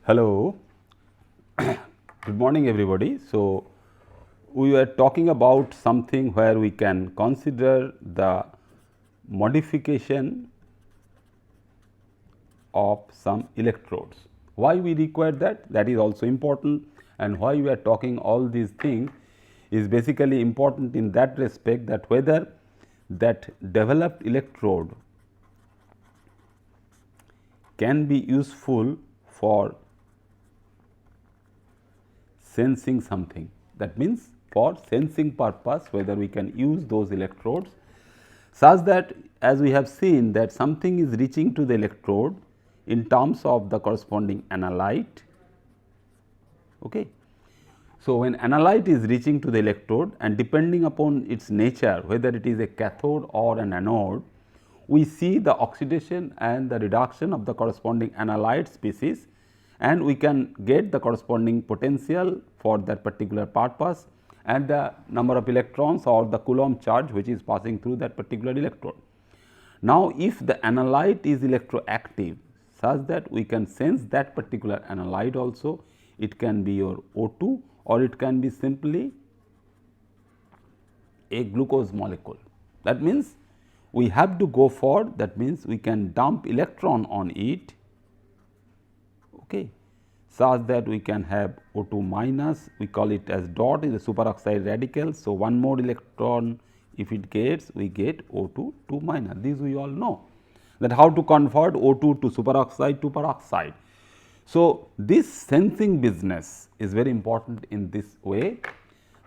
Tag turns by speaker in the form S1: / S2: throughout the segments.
S1: Hello, good morning everybody. So, we were talking about something where we can consider the modification of some electrodes. Why we require that? That is also important, and why we are talking all these things is basically important in that respect, that whether that developed electrode can be useful for sensing something. That means for sensing purpose, whether we can use those electrodes such that, as we have seen, that something is reaching to the electrode in terms of the corresponding analyte. Okay. So, when analyte is reaching to the electrode, and depending upon its nature, whether it is a cathode or an anode, we see the oxidation and the reduction of the corresponding analyte species, and we can get the corresponding potential for that particular purpose and the number of electrons or the Coulomb charge which is passing through that particular electrode. Now, if the analyte is electroactive such that we can sense that particular analyte also, it can be your O2 or it can be simply a glucose molecule. That means, we have to go for, that means we can dump electron on it, okay, such that we can have O2 minus, we call it as dot, is a superoxide radical. So, one more electron if it gets, we get O2 2 minus. This we all know that how to convert O2 to superoxide to peroxide. So, this sensing business is very important in this way,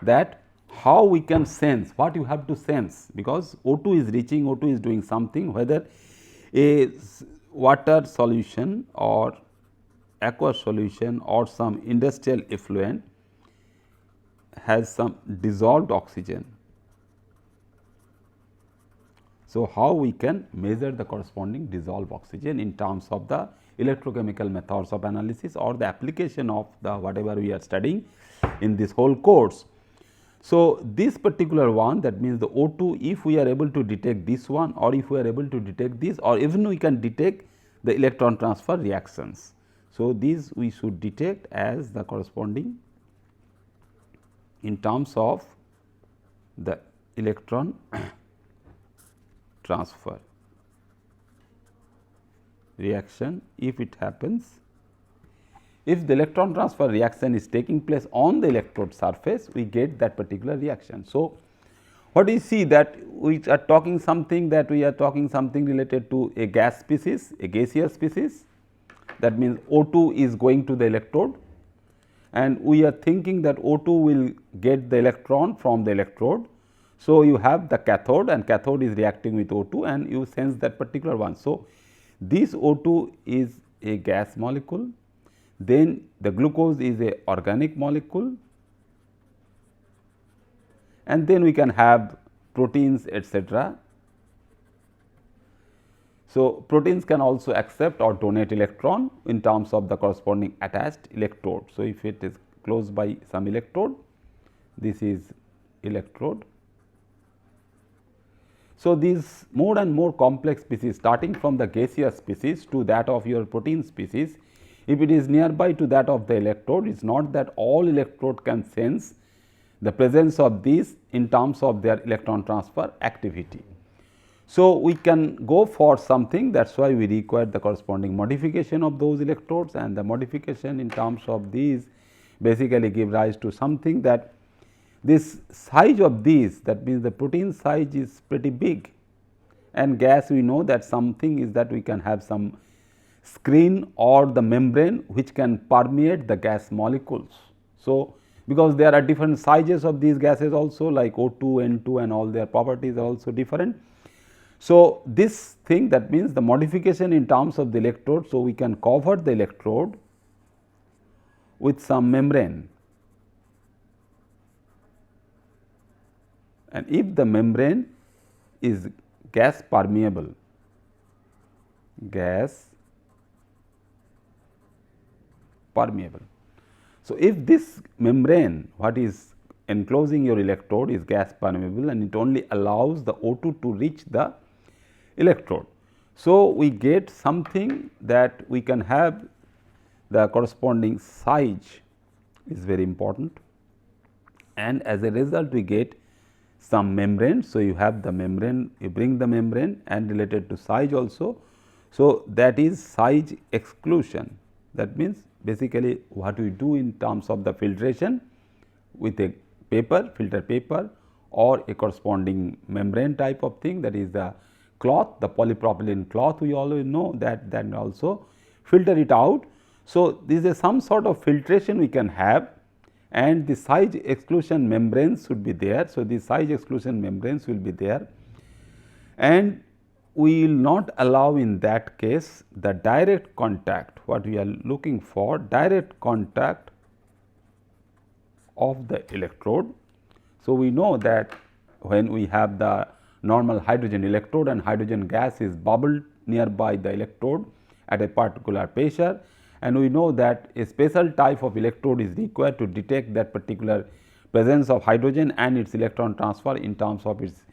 S1: that how we can sense, what you have to sense, because O2 is reaching, O2 is doing something, whether a water solution or aqueous solution or some industrial effluent has some dissolved oxygen. So, how we can measure the corresponding dissolved oxygen in terms of the electrochemical methods of analysis or the application of the whatever we are studying in this whole course. So, this particular one, that means the O2, if we are able to detect this one, or if we are able to detect this, or even we can detect the electron transfer reactions. So, these we should detect as the corresponding in terms of the electron transfer reaction. If it happens, if the electron transfer reaction is taking place on the electrode surface, we get that particular reaction. So, what do you see, that we are talking something, that we are talking something related to a gas species, a gaseous species, that means O2 is going to the electrode, and we are thinking that O2 will get the electron from the electrode. So, you have the cathode, and cathode is reacting with O2 and you sense that particular one. So, this O2 is a gas molecule, then the glucose is a organic molecule, and then we can have proteins, etc. So, proteins can also accept or donate electron in terms of the corresponding attached electrode. So, if it is close by some electrode, this is electrode. So, these more and more complex species, starting from the gaseous species to that of your protein species, if it is nearby to that of the electrode, it is not that all electrode can sense the presence of these in terms of their electron transfer activity. So, we can go for something, that is why we require the corresponding modification of those electrodes, and the modification in terms of these basically give rise to something, that this size of these, that means the protein size is pretty big, and gas we know that something is that we can have some screen or the membrane which can permeate the gas molecules. So, because there are different sizes of these gases also, like O2, N2 and all their properties are also different. So, this thing, that means the modification in terms of the electrode. So, we can cover the electrode with some membrane, and if the membrane is gas permeable, So, if this membrane, what is enclosing your electrode, is gas permeable, and it only allows the O2 to reach the electrode. So, we get something that we can have the corresponding size is very important, and as a result we get some membrane. So, you have the membrane, you bring the membrane and related to size also. So, that is size exclusion. That means, basically what we do in terms of the filtration with a paper, filter paper, or a corresponding membrane type of thing, that is the cloth, the polypropylene cloth, we always know that, then also filter it out. So, this is some sort of filtration we can have, and the size exclusion membranes should be there. So, the size exclusion membranes will be there, and we will not allow in that case the direct contact. What we are looking for, direct contact of the electrode. So, we know that when we have the normal hydrogen electrode and hydrogen gas is bubbled nearby the electrode at a particular pressure, and we know that a special type of electrode is required to detect that particular presence of hydrogen and its electron transfer in terms of its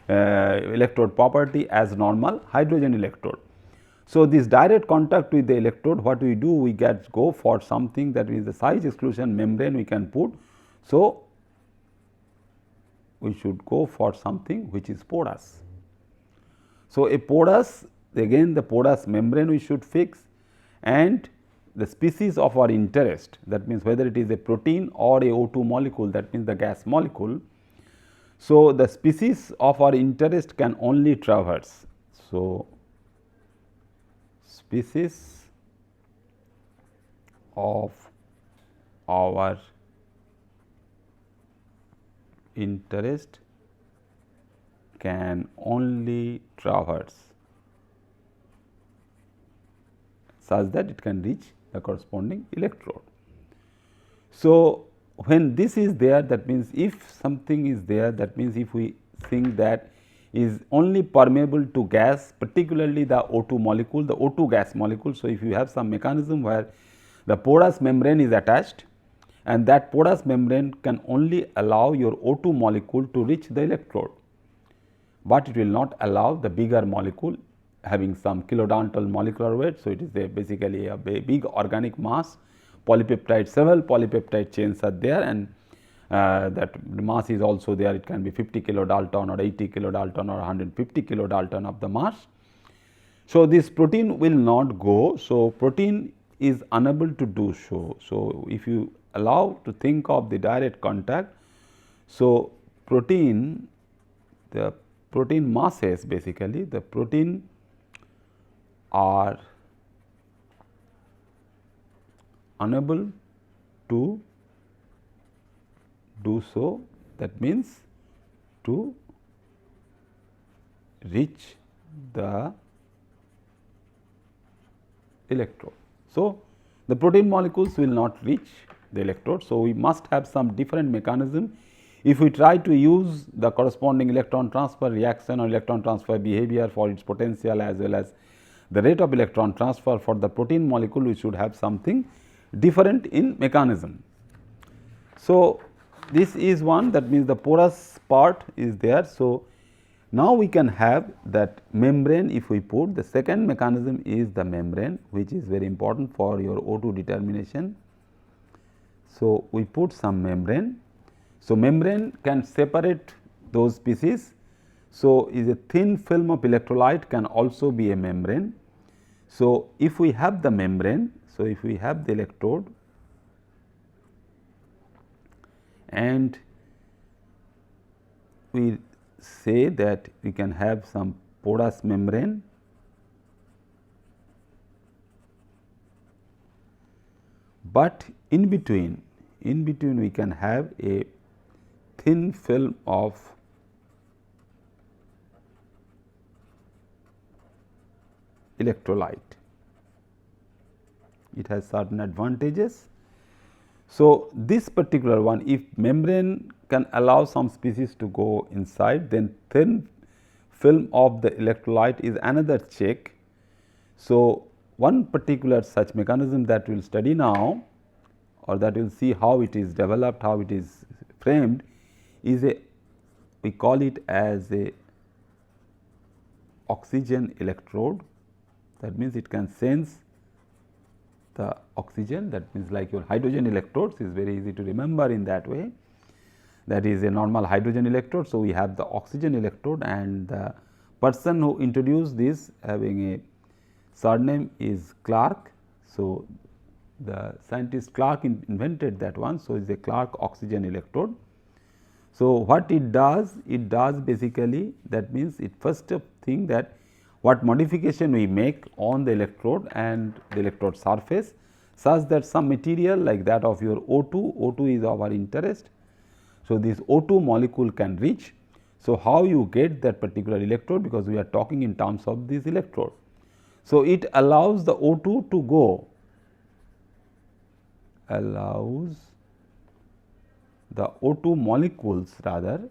S1: electrode property as normal hydrogen electrode. So, this direct contact with the electrode, what we do, we go for something that is the size exclusion membrane we can put. So, we should go for something which is porous. So, a porous, again the porous membrane we should fix, and the species of our interest, that means whether it is a protein or a O2 molecule, that means the gas molecule. So, the species of our interest can only traverse. So, species of our interest can only traverse such that it can reach the corresponding electrode. So, when this is there, that means if something is there, that means if we think that is only permeable to gas, particularly the O2 molecule, the O2 gas molecule. So, if you have some mechanism where the porous membrane is attached, and that porous membrane can only allow your O2 molecule to reach the electrode, but it will not allow the bigger molecule having some kilodalton molecular weight. So, it is basically a big organic mass, polypeptide, several polypeptide chains are there, and that mass is also there. It can be 50 kilodalton or 80 kilodalton or 150 kilodalton of the mass. So, this protein will not go. So, protein is unable to do so. So, if you allow to think of the direct contact, so protein, the protein masses, basically the protein are unable to do so, that means to reach the electrode. So, the protein molecules will not reach the electrode. So, we must have some different mechanism. If we try to use the corresponding electron transfer reaction or electron transfer behavior for its potential as well as the rate of electron transfer for the protein molecule, we should have something different in mechanism. So, this is one, that means the porous part is there. So, now we can have that membrane. If we put, the second mechanism is the membrane, which is very important for your O2 determination. So, we put some membrane. So, membrane can separate those species. So, is a thin film of electrolyte can also be a membrane. So, if we have the membrane, so if we have the electrode and we say that we can have some porous membrane, but in between we can have a thin film of electrolyte. It has certain advantages. So, this particular one, if membrane can allow some species to go inside, then thin film of the electrolyte is another check. So, one particular such mechanism that we will study now, or that we will see how it is developed, how it is framed, is a, we call it as a oxygen electrode. That means, it can sense the oxygen, that means like your hydrogen electrodes is very easy to remember in that way. That is a normal hydrogen electrode. So, we have the oxygen electrode, and the person who introduced this having a surname is Clark. So, the scientist Clark invented that one. So, it is a Clark oxygen electrode. So, what it does basically, that means it first thing that what modification we make on the electrode and the electrode surface, such that some material like that of your O2 is our interest. So, this O2 molecule can reach. So, how you get that particular electrode, because we are talking in terms of this electrode. So, it allows the O2 to go, allows the O2 molecules rather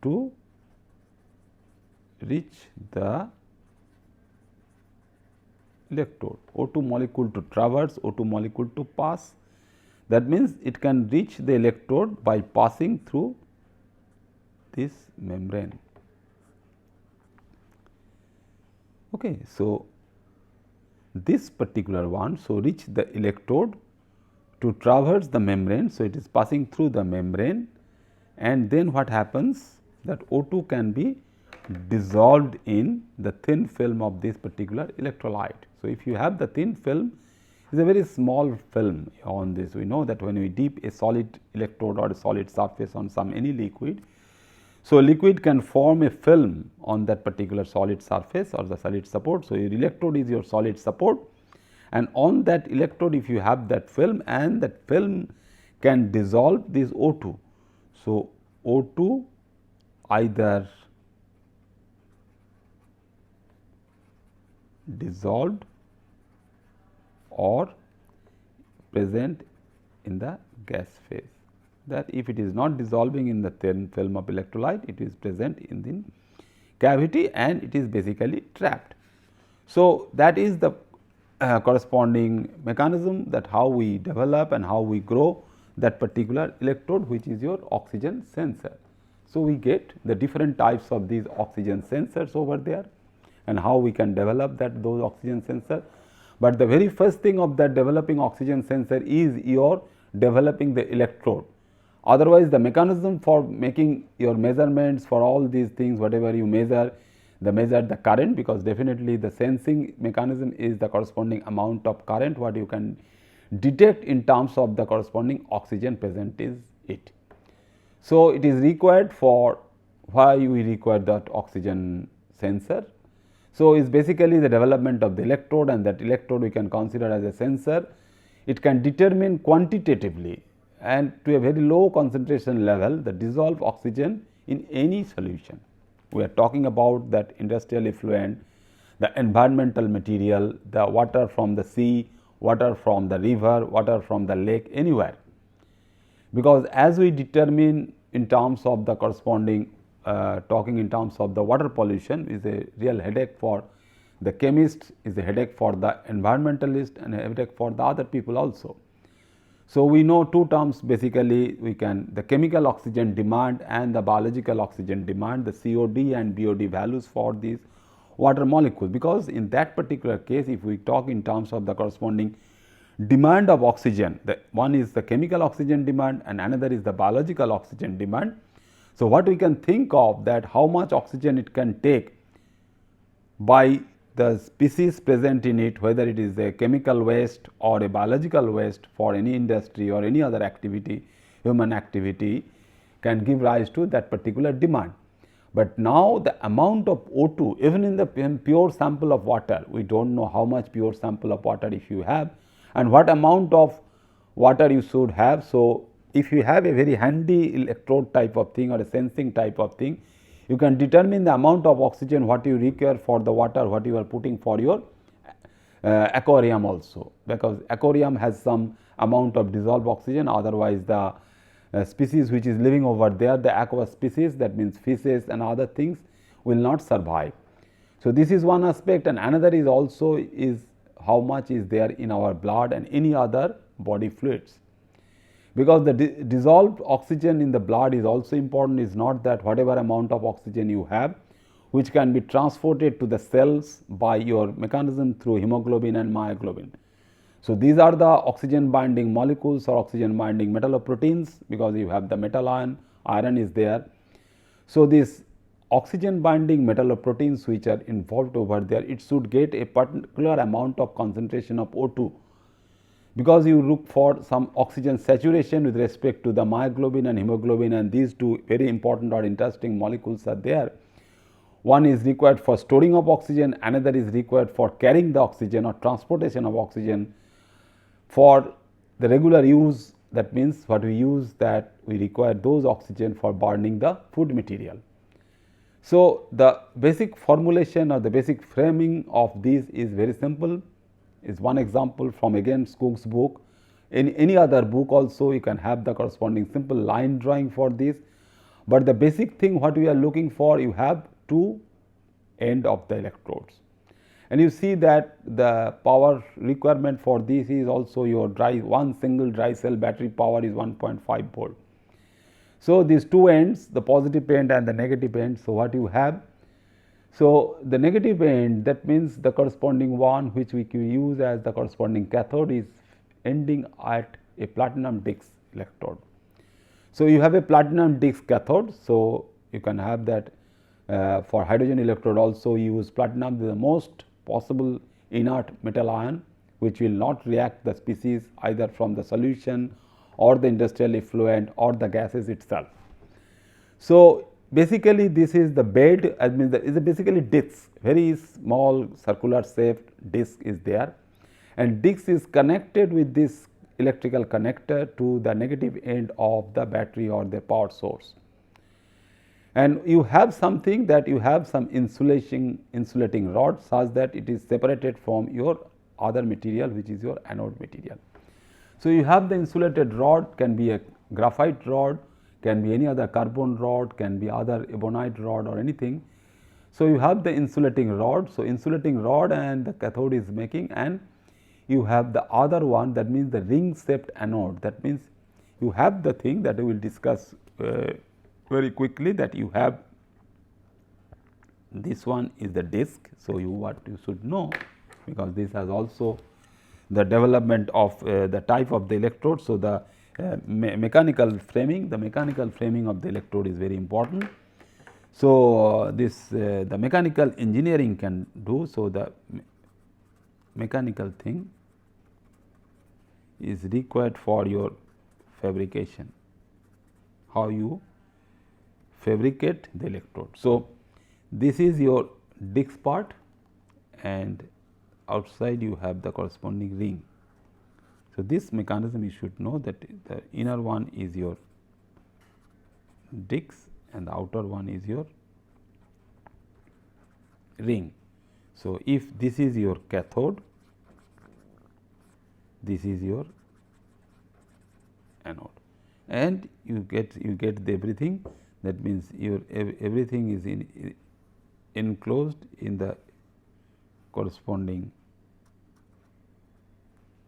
S1: to reach the electrode, O2 molecule to traverse, O2 molecule to pass. That means, it can reach the electrode by passing through this membrane. Okay. So, this particular one, so reach the electrode to traverse the membrane. So, it is passing through the membrane, and then what happens, that O2 can be dissolved in the thin film of this particular electrolyte. So, if you have the thin film, it is a very small film on this. We know that when we dip a solid electrode or a solid surface on some any liquid, so liquid can form a film on that particular solid surface or the solid support. So, your electrode is your solid support, and on that electrode if you have that film, and that film can dissolve this O2. So, O2 either dissolved or present in the gas phase. That if it is not dissolving in the thin film of electrolyte, it is present in the cavity and it is basically trapped. So, that is the corresponding mechanism, that how we develop and how we grow that particular electrode, which is your oxygen sensor. So, we get the different types of these oxygen sensors over there, and how we can develop those oxygen sensor. But the very first thing of that developing oxygen sensor is your developing the electrode. Otherwise, the mechanism for making your measurements for all these things, whatever you measure the current, because definitely the sensing mechanism is the corresponding amount of current what you can detect in terms of the corresponding oxygen present is it. So, it is required for why we require that oxygen sensor. So, it is basically the development of the electrode, and that electrode we can consider as a sensor. It can determine quantitatively and to a very low concentration level the dissolved oxygen in any solution. We are talking about that industrial effluent, the environmental material, the water from the sea, water from the river, water from the lake, anywhere. Because as we determine in terms of the corresponding talking in terms of the water pollution is a real headache for the chemist, is a headache for the environmentalist, and a headache for the other people also. So, we know two terms basically, we can the chemical oxygen demand and the biological oxygen demand, the COD and BOD values for these water molecules, because in that particular case if we talk in terms of the corresponding demand of oxygen, the one is the chemical oxygen demand and another is the biological oxygen demand. So, what we can think of that how much oxygen it can take by the species present in it, whether it is a chemical waste or a biological waste for any industry or any other activity, human activity, can give rise to that particular demand. But now the amount of O2, even in the pure sample of water, we do not know how much pure sample of water if you have and what amount of water you should have. So, if you have a very handy electrode type of thing or a sensing type of thing, you can determine the amount of oxygen what you require for the water, what you are putting for your aquarium also, because aquarium has some amount of dissolved oxygen, otherwise the species which is living over there, the aqua species, that means fishes and other things, will not survive. So, this is one aspect, and another is also is how much is there in our blood and any other body fluids. Because the dissolved oxygen in the blood is also important, is not that whatever amount of oxygen you have, which can be transported to the cells by your mechanism through hemoglobin and myoglobin. So, these are the oxygen binding molecules or oxygen binding metalloproteins, because you have the metal iron is there. So, these oxygen binding metalloproteins which are involved over there, it should get a particular amount of concentration of O2, because you look for some oxygen saturation with respect to the myoglobin and hemoglobin, and these two very important or interesting molecules are there. One is required for storing of oxygen, another is required for carrying the oxygen or transportation of oxygen for the regular use. That means what we use, that we require those oxygen for burning the food material. So, the basic formulation or the basic framing of this is very simple, is one example from again Skoog's book. In any other book also you can have the corresponding simple line drawing for this, but the basic thing what we are looking for, you have two end of the electrodes. And you see that the power requirement for this is also your one single dry cell battery power is 1.5 volt. So, these two ends, the positive end and the negative end. So, what you have? So, the negative end, that means the corresponding one which we can use as the corresponding cathode is ending at a platinum disc electrode. So, you have a platinum disc cathode. So, you can have that for hydrogen electrode also use platinum, the most possible inert metal ion which will not react the species either from the solution or the industrial effluent or the gases itself. So, basically this is the bed, I mean is basically disc, very small circular shaped disc is there, and disc is connected with this electrical connector to the negative end of the battery or the power source. And you have something that you have some insulating rod such that it is separated from your other material which is your anode material. So, you have the insulated rod, can be a graphite rod, can be any other carbon rod, can be other ebonite rod or anything. So, you have the insulating rod. So, insulating rod and the cathode is making, and you have the other one, that means the ring shaped anode. That means you have the thing that we will discuss very quickly, that you have this one is the disc. So, what you should know, because this has also the development of the type of the electrode. So, the mechanical framing, the mechanical framing of the electrode is very important. So, this the mechanical engineering can do. So, the mechanical thing is required for your fabrication, how you fabricate the electrode. So, this is your disc part, and outside you have the corresponding ring. So, this mechanism you should know that the inner one is your disc and the outer one is your ring. So, if this is your cathode, this is your anode, and you get the everything. That means your everything is enclosed in the corresponding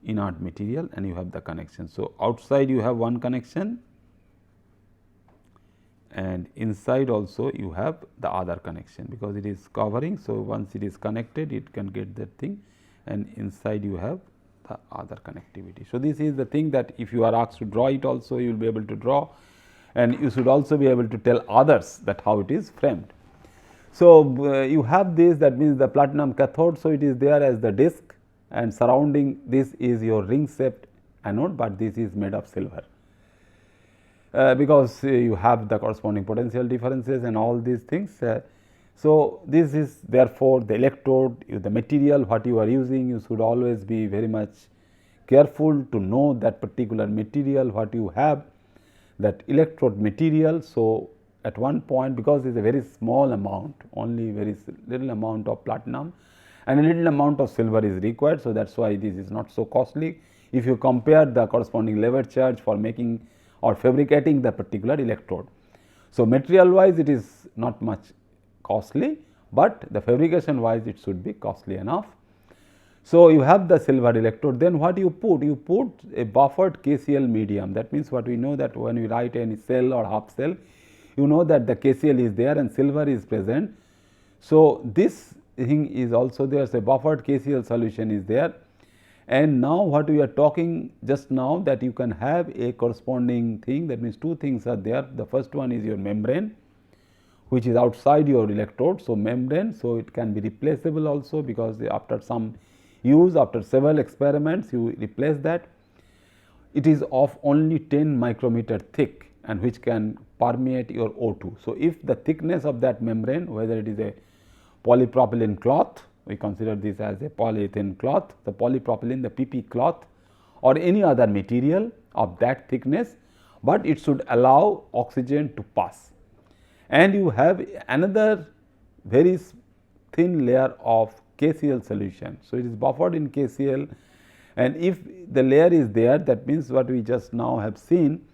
S1: inert material, and you have the connection. So, outside you have one connection, and inside also you have the other connection, because it is covering. So, once it is connected, it can get that thing, and inside you have the other connectivity. So, this is the thing that if you are asked to draw it also, you will be able to draw, and you should also be able to tell others that how it is framed. So, you have this, that means the platinum cathode. So, it is there as the disc, and surrounding this is your ring shaped anode, but this is made of silver, because you have the corresponding potential differences and all these things. So, this is therefore the electrode, the material what you are using, you should always be very much careful to know that particular material what you have, that electrode material. So, at one point, because it is a very small amount, only very little amount of platinum and a little amount of silver is required. So, that is why this is not so costly if you compare the corresponding labor charge for making or fabricating the particular electrode. So, material wise it is not much costly, but the fabrication wise it should be costly enough. So, you have the silver electrode, then what you put? You put a buffered KCl medium. That means, what we know that when we write any cell or half cell, you know that the KCl is there and silver is present. So, this thing is also there, so buffered KCl solution is there. And now what we are talking just now, that you can have a corresponding thing, that means two things are there. The first one is your membrane, which is outside your electrode. So, membrane, so it can be replaceable also, because after some use, after several experiments, you replace that. It is of only 10 micrometer thick and which can permeate your O2. So, if the thickness of that membrane, whether it is a polypropylene cloth, we consider this as a polyethylene cloth, the polypropylene, the PP cloth, or any other material of that thickness, but it should allow oxygen to pass. And you have another very thin layer of KCl solution. So, it is buffered in KCl, and if the layer is there, that means what we just now have seen,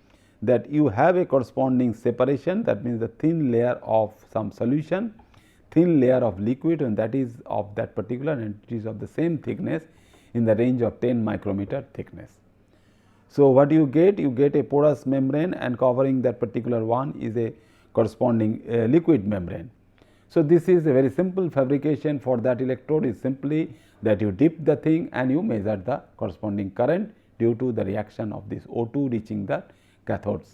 S1: that you have a corresponding separation, that means the thin layer of some solution, thin layer of liquid, and that is of that particular, and it is of the same thickness in the range of 10 micrometer thickness. So, what you get? You get a porous membrane, and covering that particular one is a corresponding liquid membrane. So, this is a very simple fabrication for that electrode, is simply that you dip the thing and you measure the corresponding current due to the reaction of this O2 reaching the cathodes.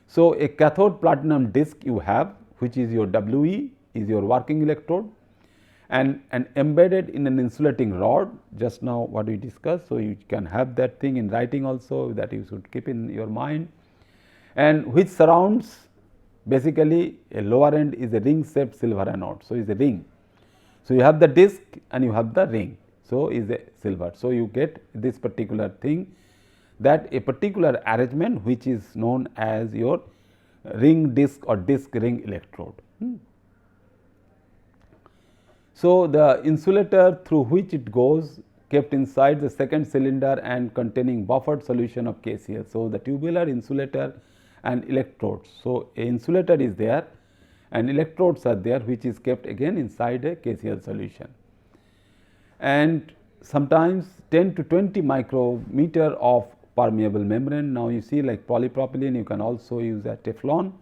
S1: So, a cathode platinum disc you have, which is your WE, is your working electrode, and embedded in an insulating rod, just now what we discussed. So, you can have that thing in writing also, that you should keep in your mind, and which surrounds basically a lower end is a ring shaped silver anode. So, is a ring. So, you have the disc and you have the ring. So, is a silver. So, you get this particular thing, that a particular arrangement which is known as your ring disc or disc ring electrode. So, the insulator through which it goes kept inside the second cylinder and containing buffered solution of KCl. So, the tubular insulator and electrodes. So, a insulator is there and electrodes are there, which is kept again inside a KCl solution, and sometimes 10 to 20 micrometer of permeable membrane. Now, you see, like polypropylene, you can also use a Teflon.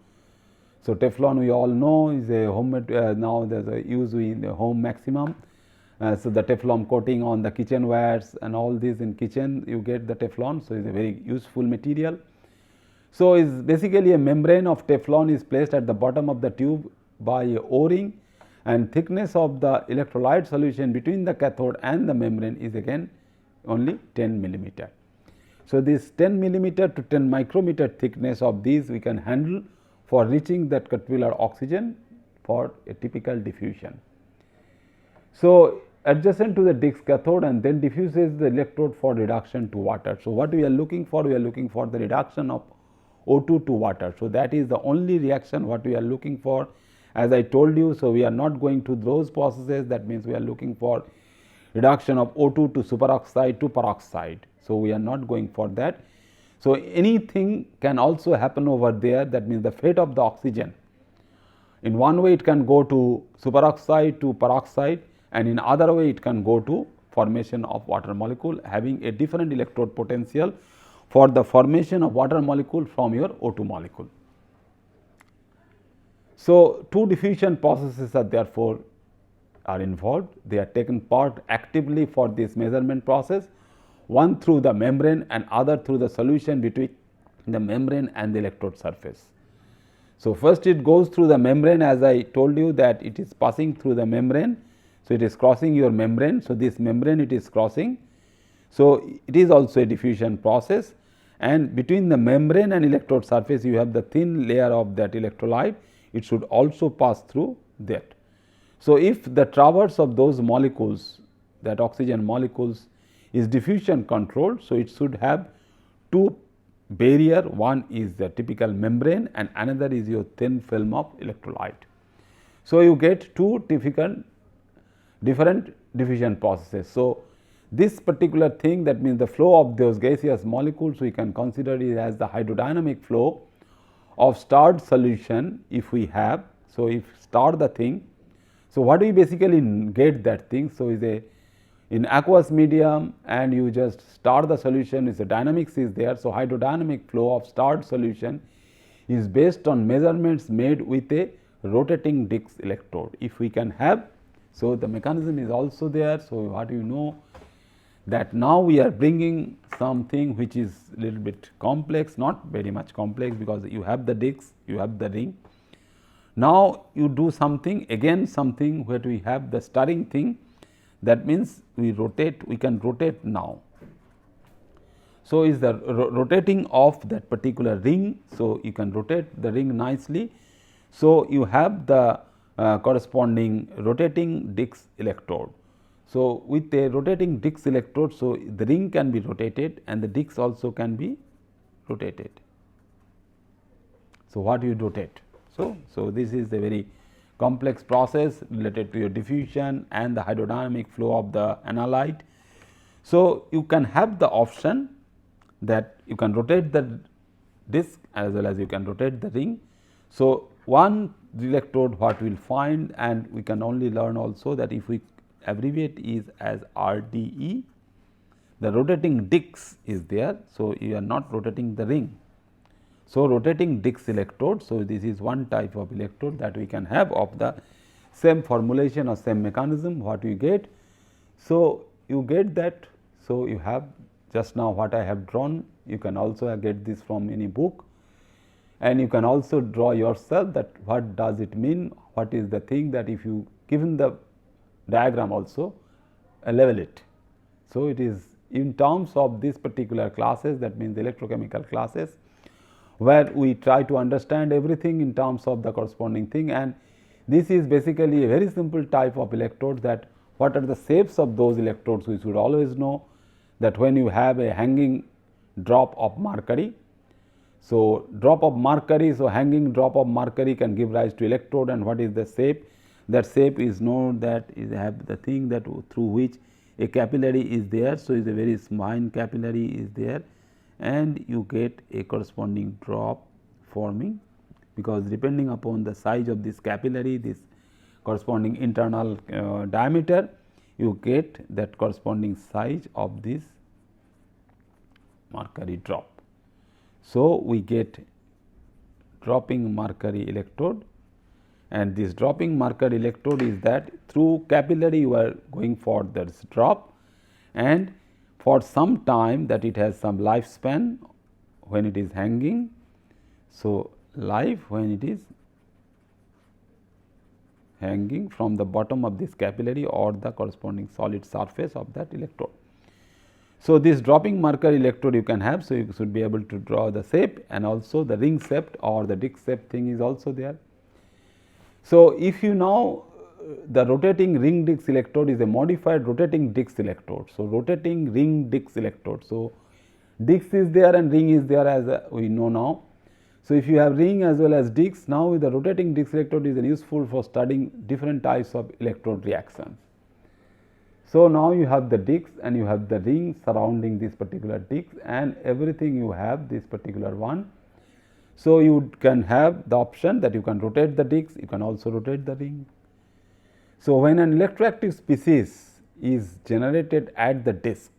S1: So, Teflon we all know is a homemade, now there is a use in the home maximum. So, the Teflon coating on the kitchenwares and all this in kitchen, you get the Teflon. So, it is a very useful material. So, is basically a membrane of Teflon is placed at the bottom of the tube by a O-ring, and thickness of the electrolyte solution between the cathode and the membrane is again only 10 millimeter. So, this 10 millimeter to 10 micrometer thickness of these we can handle for reaching that particular oxygen for a typical diffusion. So, adjacent to the disc cathode and then diffuses the electrode for reduction to water. So, what we are looking for? We are looking for the reduction of O2 to water. So, that is the only reaction what we are looking for, as I told you. So, we are not going to those processes, that means we are looking for reduction of O2 to superoxide to peroxide. So, we are not going for that. So, anything can also happen over there, that means the fate of the oxygen. In one way it can go to superoxide to peroxide, and in other way it can go to formation of water molecule having a different electrode potential for the formation of water molecule from your O2 molecule. So, two diffusion processes are therefore are involved. They are taken part actively for this measurement process, one through the membrane and other through the solution between the membrane and the electrode surface. So, first it goes through the membrane, as I told you that it is passing through the membrane. So, it is crossing your membrane. So, this membrane it is crossing. So, it is also a diffusion process, and between the membrane and electrode surface you have the thin layer of that electrolyte, it should also pass through that. So, if the traverse of those molecules, that oxygen molecules, is diffusion controlled, so it should have two barrier, one is the typical membrane and another is your thin film of electrolyte. So, you get two different diffusion processes. So, this particular thing, that means the flow of those gaseous molecules, we can consider it as the hydrodynamic flow of starred solution if we have. So, if star the thing, so what we basically get that thing. So, is a in aqueous medium and you just star the solution, is the dynamics is there. So, hydrodynamic flow of starred solution is based on measurements made with a rotating Dix electrode. If we can have, so the mechanism is also there. So, what you know that now we are bringing something which is little bit complex, not very much complex, because you have the Dix, you have the ring. Now, you do something again, something where we have the stirring thing, that means we rotate, we can rotate now. So, is the rotating of that particular ring. So, you can rotate the ring nicely. So, you have the corresponding rotating Dix electrode. So, with a rotating Dix electrode, so the ring can be rotated and the Dix also can be rotated. So, what you rotate? So this is a very complex process related to your diffusion and the hydrodynamic flow of the analyte. So, you can have the option that you can rotate the disc as well as you can rotate the ring. So, one electrode what we will find, and we can only learn also that if we abbreviate is as RDE, the rotating Dix is there. So, you are not rotating the ring. So, rotating Dix electrode. So, this is one type of electrode that we can have of the same formulation or same mechanism what we get. So, you get that. So, you have just now what I have drawn, you can also get this from any book, and you can also draw yourself that what does it mean, what is the thing that if you given the diagram also level it. So, it is in terms of this particular classes, that means electrochemical classes, where we try to understand everything in terms of the corresponding thing, and this is basically a very simple type of electrode, that what are the shapes of those electrodes we should always know, that when you have a hanging drop of mercury. So, drop of mercury, so hanging drop of mercury can give rise to electrode, and what is the shape? That shape is known, that is have the thing that through which a capillary is there. So, is a very fine capillary is there, and you get a corresponding drop forming, because depending upon the size of this capillary, this corresponding internal diameter, you get that corresponding size of this mercury drop. So, we get dropping mercury electrode, and this dropping mercury electrode is that through capillary you are going for this drop, and for some time that it has some lifespan when it is hanging. So, life when it is hanging from the bottom of this capillary or the corresponding solid surface of that electrode. So, this dropping mercury electrode you can have. So, you should be able to draw the shape, and also the ring shaped or the Dix shape thing is also there. So, if you now the rotating ring Dix electrode is a modified rotating Dix electrode. So, rotating ring Dix electrode. So, Dix is there and ring is there, as we know now. So, if you have ring as well as Dix, now the rotating Dix electrode is useful for studying different types of electrode reactions. So, now you have the Dix and you have the ring surrounding this particular Dix, and everything you have this particular one. So, you can have the option that you can rotate the Dix, you can also rotate the ring. So, when an electroactive species is generated at the disc,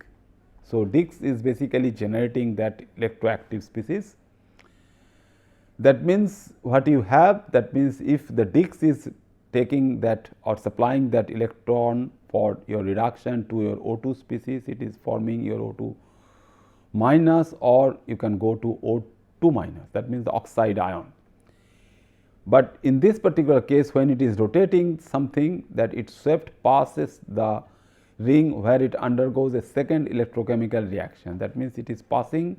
S1: so Dix is basically generating that electroactive species. That means what you have, that means if the Dix is taking that or supplying that electron for your reduction to your O2 species, it is forming your O2 minus, or you can go to O2 minus, that means the oxide ion. But in this particular case, when it is rotating something, that its shaft passes the ring where it undergoes a second electrochemical reaction. That means, it is passing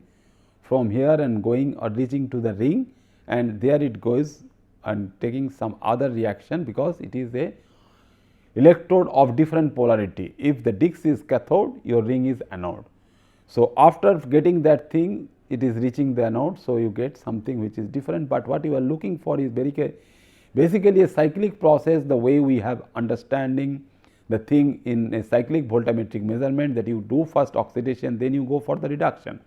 S1: from here and going or reaching to the ring, and there it goes and taking some other reaction, because it is a electrode of different polarity. If the Dix is cathode, your ring is anode. So, after getting that thing, it is reaching the anode. So, you get something which is different, but what you are looking for is basically a cyclic process, the way we have understanding the thing in a cyclic voltammetric measurement, that you do first oxidation, then you go for the reduction.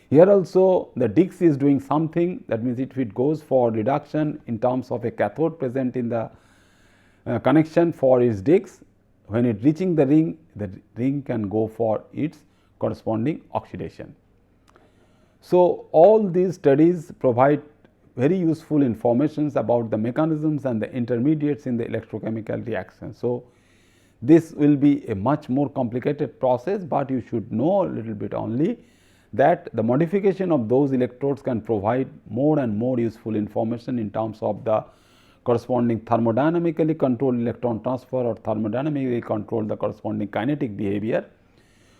S1: Here also the Dix is doing something, that means if it goes for reduction in terms of a cathode present in the connection for its Dix, when it reaching the ring can go for its corresponding oxidation. So, all these studies provide very useful informations about the mechanisms and the intermediates in the electrochemical reaction. So, this will be a much more complicated process, but you should know a little bit only that the modification of those electrodes can provide more and more useful information in terms of the corresponding thermodynamically controlled electron transfer or thermodynamically control the corresponding kinetic behavior.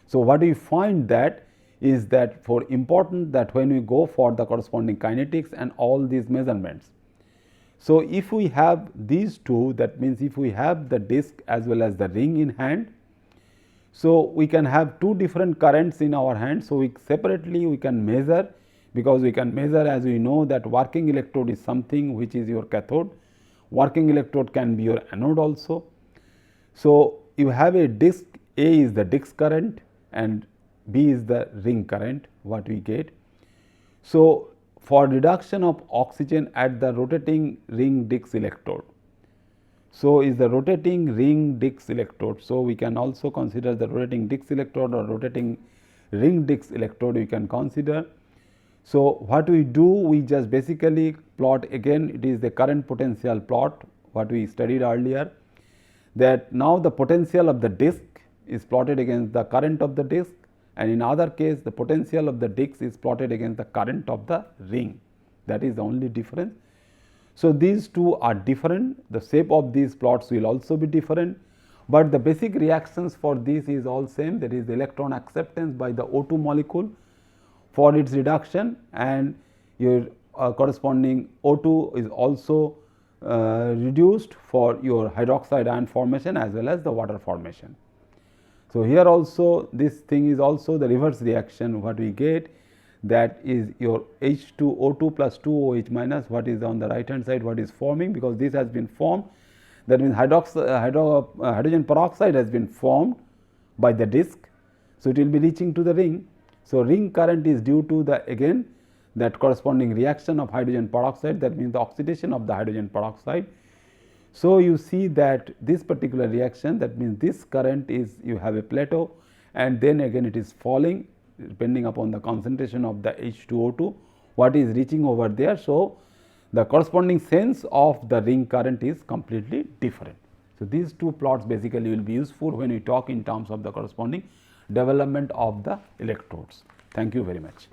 S1: So, what we find that is that for important that when we go for the corresponding kinetics and all these measurements. So, if we have these two, that means if we have the disc as well as the ring in hand, so we can have two different currents in our hand. So, we separately we can measure, because we can measure, as we know that working electrode is something which is your cathode, working electrode can be your anode also. So, you have a disc, A is the disc current and B is the ring current what we get. So, for reduction of oxygen at the rotating ring disc electrode. So, is the rotating ring disc electrode. So, we can also consider the rotating disc electrode or rotating ring disc electrode we can consider. So, what we do, we just basically plot, again it is the current potential plot what we studied earlier, that now the potential of the disc is plotted against the current of the disc, and in other case the potential of the disc is plotted against the current of the ring. That is the only difference. So, these two are different, the shape of these plots will also be different, but the basic reactions for this is all same, that is the electron acceptance by the O2 molecule for its reduction, and your corresponding O2 is also reduced for your hydroxide ion formation as well as the water formation. So, here also this thing is also the reverse reaction what we get, that is your H2O2 plus 2OH minus what is on the right hand side what is forming, because this has been formed, that means hydrogen peroxide has been formed by the disc. So, it will be reaching to the ring. So, ring current is due to the again that corresponding reaction of hydrogen peroxide, that means the oxidation of the hydrogen peroxide. So, you see that this particular reaction, that means this current is, you have a plateau and then again it is falling depending upon the concentration of the H2O2 what is reaching over there. So, the corresponding sense of the ring current is completely different. So, these two plots basically will be useful when we talk in terms of the corresponding development of the electrodes. Thank you very much.